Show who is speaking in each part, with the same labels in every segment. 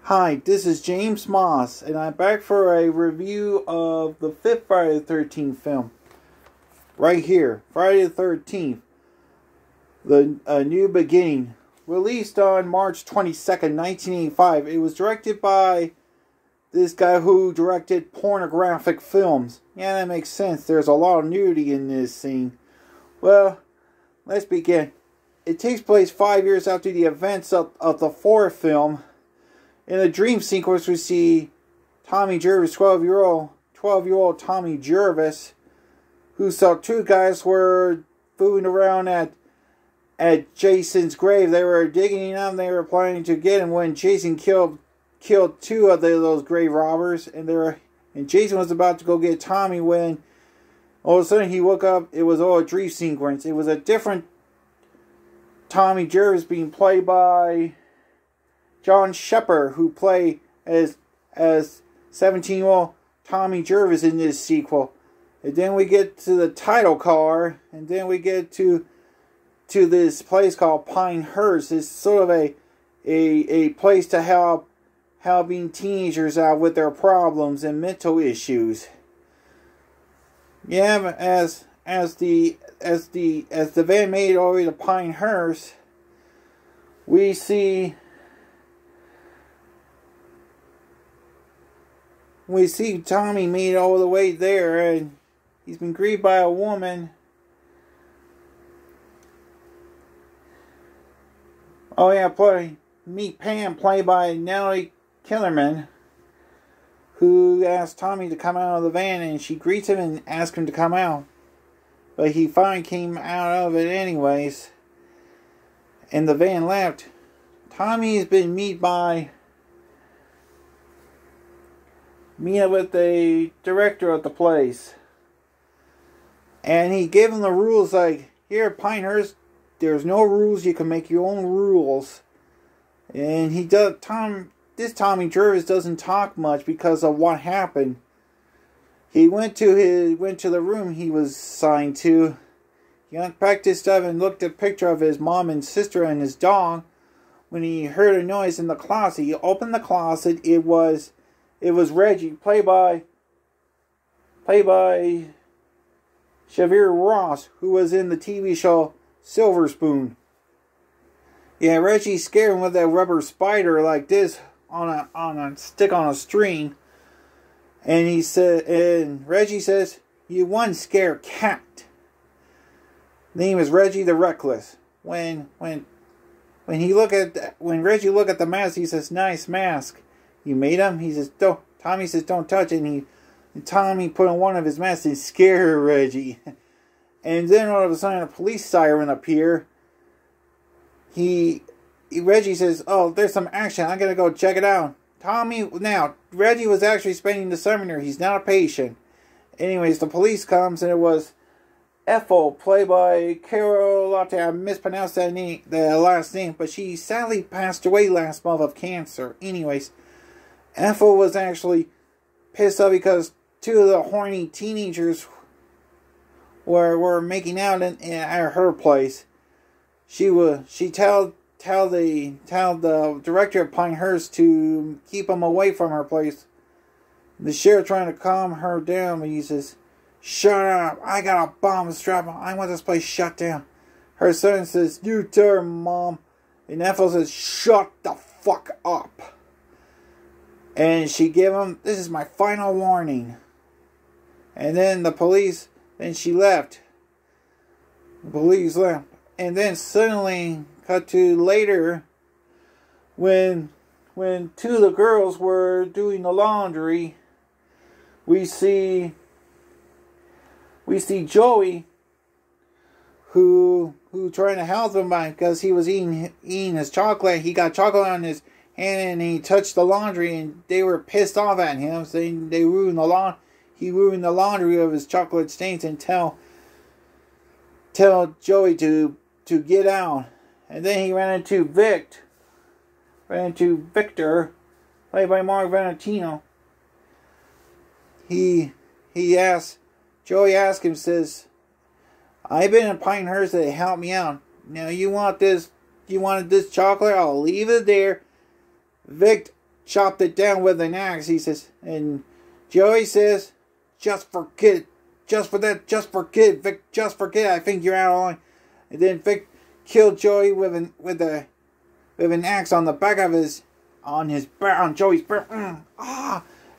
Speaker 1: Hi, this is James Moss, and I'm back for a review of the fifth Friday the 13th film. Right here, Friday the 13th, A New Beginning. Released on March 22nd, 1985. It was directed by this guy who directed pornographic films. Yeah, that makes sense. There's a lot of nudity in this scene. Well, let's begin. It takes place 5 years after the events of the fourth film. In the dream sequence, we see Tommy Jervis, 12-year-old Tommy Jervis, who saw two guys were fooling around at Jason's grave. They were digging him up. They were planning to get him when Jason killed two of those grave robbers, and Jason was about to go get Tommy when all of a sudden he woke up. It was all a dream sequence. It was a different Tommy Jervis being played by John Shepard, who played as 17-year-old Tommy Jervis in this sequel. And then we get to the title card, and then we get to this place called Pinehurst. It's sort of a place to helping teenagers out with their problems and mental issues. Yeah, but as the van made it over to Pinehurst, we see Tommy made it all the way there, and he's been greeted by a woman. Oh yeah, meet Pam, played by Natalie Killerman, who asked Tommy to come out of the van, and she greets him and asks him to come out. But he finally came out of it anyways, and the van left. Tommy has been met with the director of the place, and he gave him the rules, like, here at Pinehurst, there's no rules, you can make your own rules. And this Tommy Jervis doesn't talk much because of what happened. He went to the room he was assigned to. He unpacked his stuff and looked at a picture of his mom and sister and his dog. When he heard a noise in the closet, he opened the closet. It was Reggie, played by Xavier Ross, who was in the TV show Silver Spoon. Yeah, Reggie scared him with that rubber spider like this on a stick on a string. And Reggie says, "You one scare cat." Name is Reggie the Reckless. When Reggie look at the mask, he says, "Nice mask. You made him?" He says, "Don't." Tommy says, "Don't touch it." And Tommy put on one of his masks and scared Reggie. And then all of a sudden, a police siren appear. Reggie says, "Oh, there's some action. I'm gonna go check it out." Reggie was actually spending the summer here. He's not a patient. Anyways, the police comes, and it was Ethel, played by Carol Lotte. I mispronounced the last name, but she sadly passed away last month of cancer. Anyways, Ethel was actually pissed off because two of the horny teenagers were making out at her place. She told the director of Pinehurst to keep them away from her place. The sheriff trying to calm her down, but he says, "Shut up! I got a bomb strap on. I want this place shut down." Her son says, "You turn, Mom." And Ethel says, "Shut the fuck up." And she gave him, "This is my final warning." And then she left. The police left. And then suddenly, cut to later, when two of the girls were doing the laundry, we see Joey, who trying to help him because he was eating his chocolate. He got chocolate on his hand and he touched the laundry, and they were pissed off at him, saying he ruined the laundry of his chocolate stains, and tell Joey to get out. And then he ran into Victor, played by Mark Valentino. Joey asked him, says, "I've been in Pinehurst to help me out. Now you wanted this chocolate? I'll leave it there." chopped it down with an axe. He says, and Joey says, just forget it. Just forget it, Vic. Just forget it. I think you're out of line. And then Vic killed Joey with an axe on the back of on Joey's back.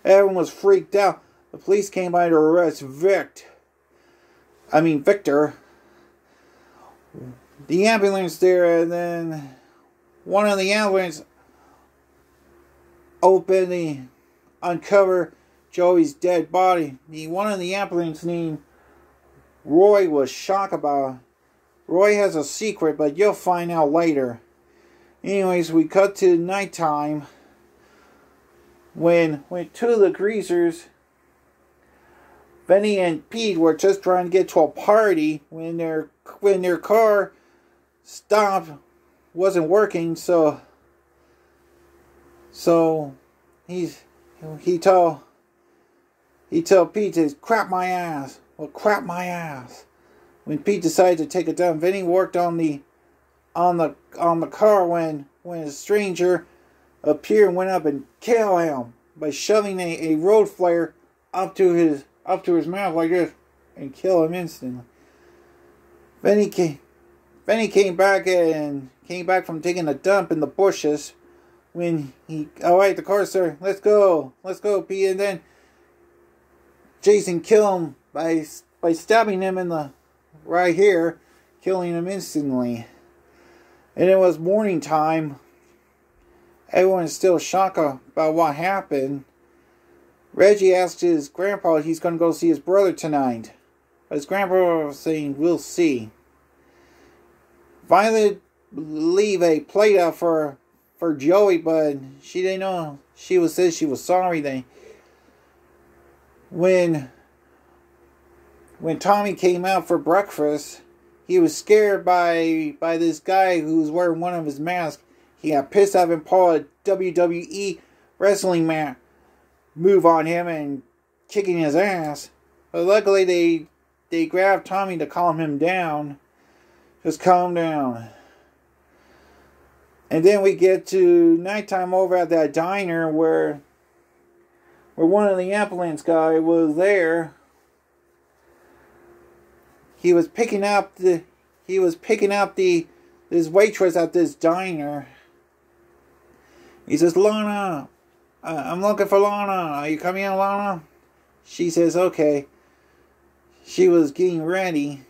Speaker 1: Everyone was freaked out. The police came by to arrest Victor. The ambulance there, and then one of the ambulance uncovered Joey's dead body. One of the ambulance named Roy was shocked about it. Roy has a secret, but you'll find out later. Anyways, we cut to nighttime when two of the greasers, Benny and Pete, were just trying to get to a party when their car stopped, wasn't working. So he told Pete to crap my ass. Well, crap my ass. When Pete decided to take it down, Vinny worked on the car when a stranger appeared and went up and killed him by shoving a road flare up to his mouth like this and kill him instantly. Vinny came back from taking a dump in the bushes when alright, the car, sir, let's go, Pete. And then Jason killed him by stabbing him in the right here, killing him instantly. And it was morning time. Everyone is still shocked about what happened. Reggie asked his grandpa if he's going to go see his brother tonight. But his grandpa was saying, we'll see. Violet leave a plate out for Joey, but she didn't know. She said she was sorry. When Tommy came out for breakfast, he was scared by this guy who was wearing one of his masks. He got pissed off and pulled a WWE wrestling move on him and kicking his ass. But luckily they grabbed Tommy to calm him down. Just calm down. And then we get to nighttime over at that diner where one of the ambulance guy was there. He was picking up this waitress at this diner. He says, Lana, I'm looking for Lana. Are you coming in, Lana? She says, okay. She was getting ready.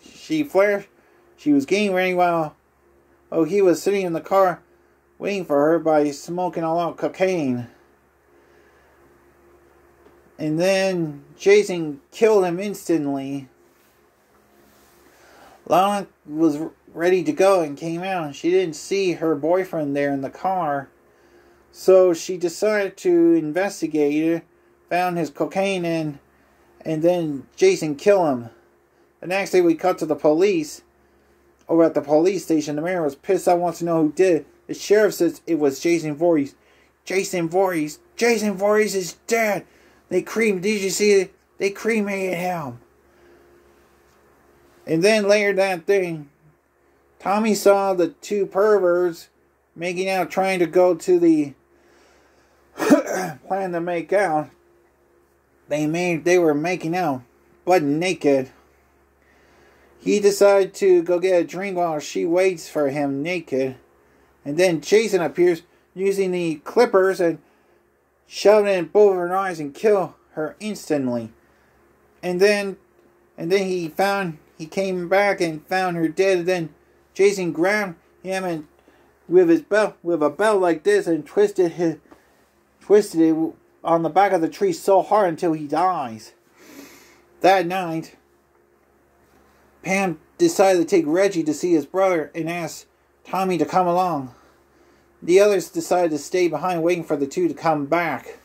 Speaker 1: She was getting ready while he was sitting in the car waiting for her by smoking a lot of cocaine. And then Jason killed him instantly. Lana was ready to go and came out, and she didn't see her boyfriend there in the car. So she decided to investigate it, found his cocaine, and then Jason killed him. The next day we cut to the police. Over at the police station, the mayor was pissed off, wants to know who did it. The sheriff says it was Jason Voorhees. Jason Voorhees is dead. Did you see it? They cremated him. And then later that day, Tommy saw the two perverts making out, trying to go to the plan to make out. They were making out, butt naked. He decided to go get a drink while she waits for him naked. And then Jason appears using the clippers and shoved it in both of her eyes and killed her instantly. And then he came back and found her dead. And then Jason grabbed him and with a belt like this and twisted it on the back of the tree so hard until he dies. That night, Pam decided to take Reggie to see his brother and asked Tommy to come along. The others decided to stay behind waiting for the two to come back.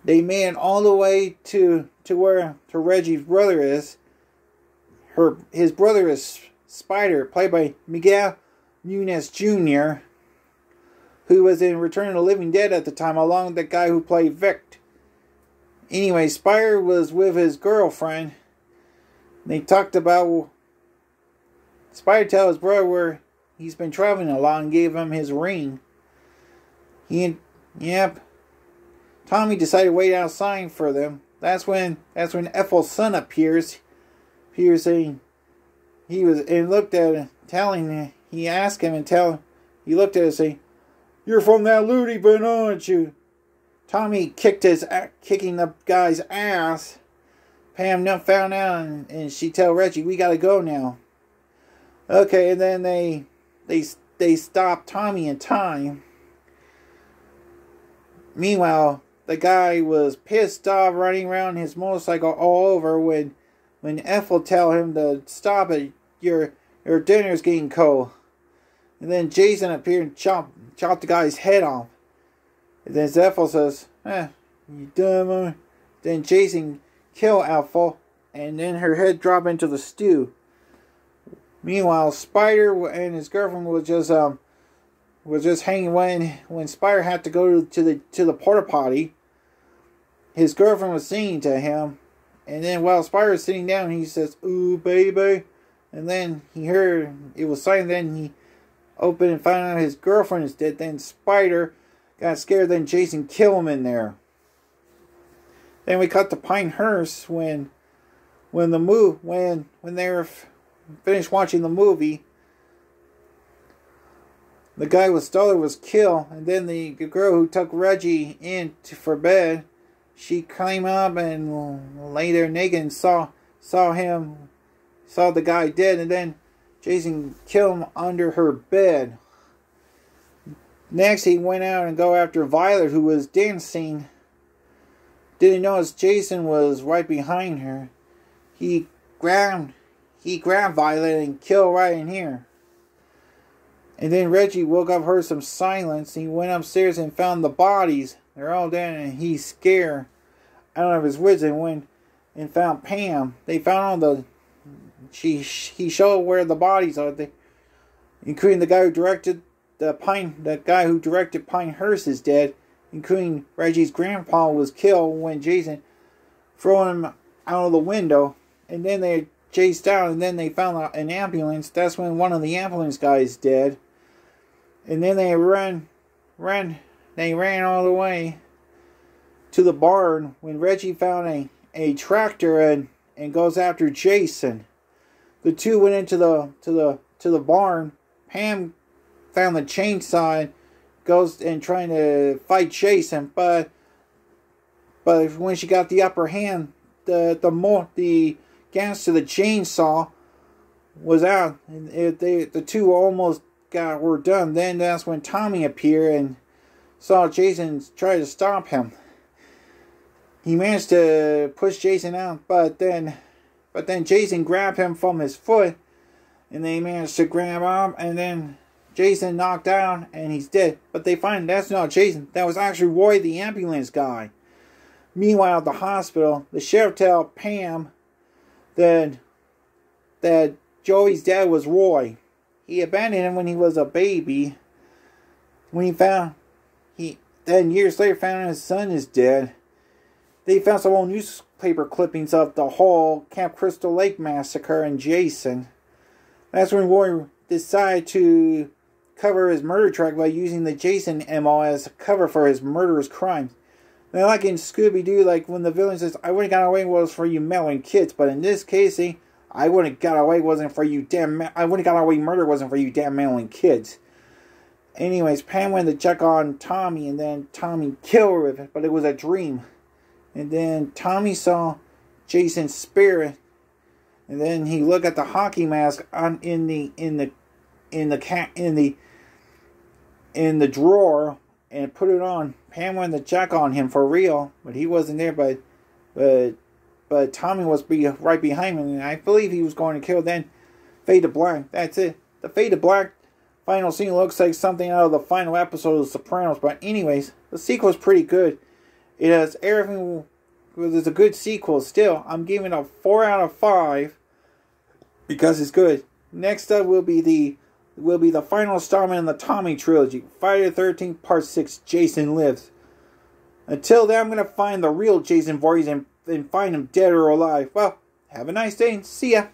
Speaker 1: They made it all the way to where Reggie's brother is. His brother is Spider, played by Miguel Nunes Jr., who was in Return of the Living Dead at the time, along with the guy who played Vic. Anyway, Spider was with his girlfriend. They talked about Spider told his brother where he's been traveling a lot and gave him his ring. He Yep. Tommy decided to wait outside for them. That's when Ethel's son appears. Appears saying he was and looked at him, telling he asked him and he looked at him saying, "You're from that Looney bin, aren't you?" Tommy kicking the guy's ass. Pam found out and she tell Reggie, "We gotta go now." Okay, and then they stop Tommy in time. Meanwhile, the guy was pissed off, riding around his motorcycle all over when Ethel tell him to stop it. Your dinner's getting cold. And then Jason appeared and chopped the guy's head off. And then Ethel says, "You dumb." Then Jason kill Ethel, and then her head drop into the stew. Meanwhile, Spider and his girlfriend was just hanging when Spider had to go to the porta potty. His girlfriend was singing to him, and then while Spider was sitting down, he says, "Ooh, baby," and then he heard it was silent. Then he opened and found out his girlfriend is dead. Then Spider got scared. Then Jason killed him in there. Then we cut to Pinehurst when they were finished watching the movie. The guy with Stoller was killed, and then the girl who took Reggie in for bed, she came up and lay there naked and saw the guy dead, and then Jason killed him under her bed. Next, he went out and go after Violet, who was dancing. Didn't notice Jason was right behind her. He grabbed Violet and killed right in here. And then Reggie woke up, heard some silence. He went upstairs and found the bodies. They're all dead, and he's scared out of his wits. And went and found Pam. They found all the. He showed where the bodies are. Including the guy who directed the guy who directed Pinehurst is dead. Including Reggie's grandpa was killed when Jason threw him out of the window. And then they chased out, and then they found an ambulance. That's when one of the ambulance guys dead. And then they ran all the way to the barn when Reggie found a tractor and goes after Jason. The two went into the barn. Pam found the chainsaw and goes and trying to fight Jason, but when she got the upper hand, the gas to the chainsaw was out, and the two almost were done. Then that's when Tommy appeared and saw Jason try to stop him. He managed to push Jason out, but then Jason grabbed him from his foot, and they managed to grab him, and then Jason knocked down, and he's dead. But they find that's not Jason. That was actually Roy, the ambulance guy. Meanwhile, at the hospital, the sheriff tells Pam that Joey's dad was Roy. He abandoned him when he was a baby. Then years later found out his son is dead. They found some old newspaper clippings of the whole Camp Crystal Lake massacre and Jason. That's when Roy decided to cover his murder track by using the Jason MO as a cover for his murderous crimes. Now, like in Scooby-Doo, like when the villain says, "I wouldn't have got away was for you meddling kids," but in this case, I wouldn't have got away wasn't for you I wouldn't have got away murder wasn't for you damn meddling kids. Anyways, Pam went to check on Tommy, and then Tommy killed her with it, but it was a dream. And then Tommy saw Jason's spirit, and then he looked at the hockey mask in the drawer and put it on. Pam went to check on him for real, but he wasn't there. But Tommy was right behind him, and I believe he was going to kill. Then fade to black. That's it. The fade to black final scene looks like something out of the final episode of The Sopranos. But anyways, the sequel is pretty good. It has everything. It's a good sequel. Still, I'm giving it a 4 out of 5 because it's good. Next up will be the final installment in the Tommy trilogy, Friday the 13th Part 6, Jason Lives. Until then, I'm going to find the real Jason Voorhees and find him dead or alive. Well, have a nice day and see ya.